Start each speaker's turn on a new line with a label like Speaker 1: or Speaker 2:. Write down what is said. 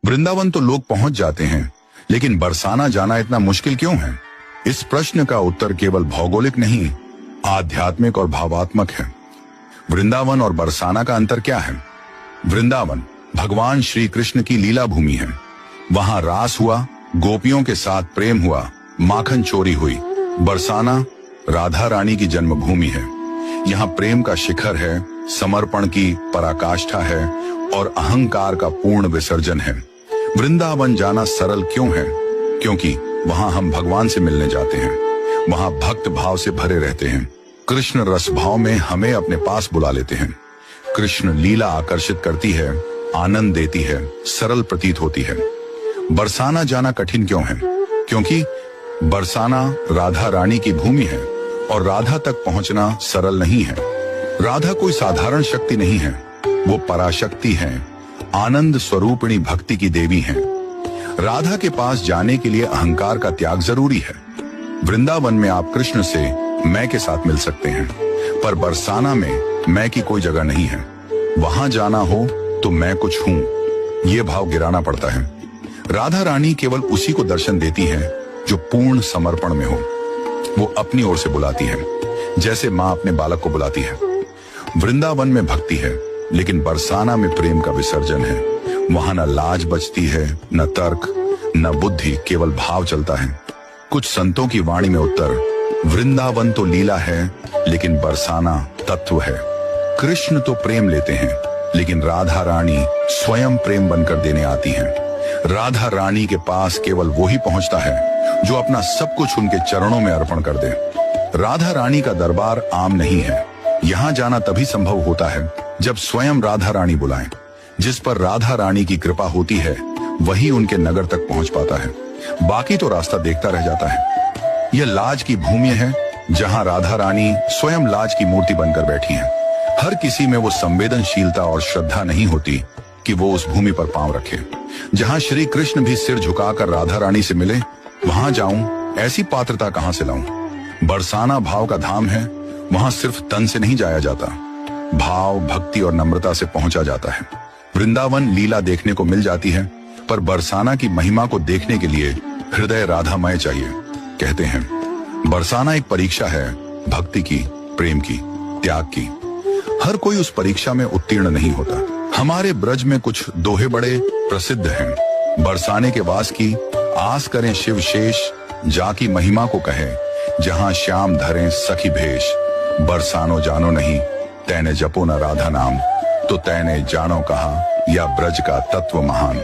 Speaker 1: वृंदावन तो लोग पहुंच जाते हैं, लेकिन बरसाना जाना इतना मुश्किल क्यों है? इस प्रश्न का उत्तर केवल भौगोलिक नहीं, आध्यात्मिक और भावात्मक है। वृंदावन और बरसाना का अंतर क्या है? वृंदावन भगवान श्री कृष्ण की लीला भूमि है। वहां रास हुआ, गोपियों के साथ प्रेम हुआ, माखन चोरी हुई। बरसाना राधा रानी की जन्मभूमि है। यहाँ प्रेम का शिखर है, समर्पण की पराकाष्ठा है और अहंकार का पूर्ण विसर्जन है। वृंदावन जाना सरल क्यों है? क्योंकि वहां हम भगवान से मिलने जाते हैं। वहां भक्त भाव से भरे रहते हैं। कृष्ण रस भाव में हमें अपने पास बुला लेते हैं। कृष्ण लीला आकर्षित करती है, आनंद देती है, सरल प्रतीत होती है। बरसाना जाना कठिन क्यों है? क्योंकि बरसाना राधा रानी की भूमि है और राधा तक पहुंचना सरल नहीं है। राधा कोई साधारण शक्ति नहीं है, वो पराशक्ति है, आनंद स्वरूपिणी भक्ति की देवी हैं। राधा के पास जाने के लिए अहंकार का त्याग जरूरी है। वृंदावन में आप कृष्ण से मैं के साथ मिल सकते हैं, पर बरसाना में मैं की कोई जगह नहीं है। वहां जाना हो तो मैं कुछ हूं, ये भाव गिराना पड़ता है। राधा रानी केवल उसी को दर्शन देती है जो पूर्ण समर्पण में हो। वो अपनी ओर से बुलाती है, जैसे माँ अपने बालक को बुलाती है। वृंदावन में भक्ति है, लेकिन बरसाना में प्रेम का विसर्जन है। वहां न लाज बचती है, न तर्क, न बुद्धि, केवल भाव चलता है। कुछ संतों की वाणी में उत्तर, वृंदावन तो लीला है, लेकिन बरसाना तत्व है। कृष्ण तो प्रेम लेते हैं, लेकिन राधा रानी स्वयं प्रेम बनकर देने आती हैं। राधा रानी के पास केवल वही पहुंचता है जो अपना सब कुछ उनके चरणों में अर्पण कर दे। राधा रानी का दरबार आम नहीं है। यहाँ जाना तभी संभव होता है जब स्वयं राधा रानी बुलाएं। जिस पर राधा रानी की कृपा होती है, वही उनके नगर तक पहुंच पाता है। बाकी तो रास्ता देखता रह जाता है। यह लाज की भूमि है, जहां राधा रानी स्वयं लाज की मूर्ति बनकर बैठी हैं। हर किसी में वो संवेदनशीलता और श्रद्धा नहीं होती कि वो उस भूमि पर पांव रखे। जहां श्री कृष्ण भी सिर झुकाकर राधा रानी से मिले, वहां जाऊं, ऐसी पात्रता कहां से लाऊं? बरसाना भाव का धाम है। वहां सिर्फ तन से नहीं जाया जाता, भाव, भक्ति और नम्रता से पहुंचा जाता है। वृंदावन लीला देखने को मिल जाती है, पर बरसाना की महिमा को देखने के लिए हृदय राधामय चाहिए। कहते हैं बरसाना एक परीक्षा है, भक्ति की, प्रेम की, त्याग की। हर कोई उस परीक्षा में उत्तीर्ण नहीं होता। हमारे ब्रज में कुछ दोहे बड़े प्रसिद्ध हैं। बरसाने के वास की आस करें शिव शेष, जाकी महिमा को कहे, जहां श्याम धरें सखी भेष। बरसानो जानो नहीं, तैने जपो न राधा नाम, तो तैने जानो कहा, या ब्रज का तत्व महान।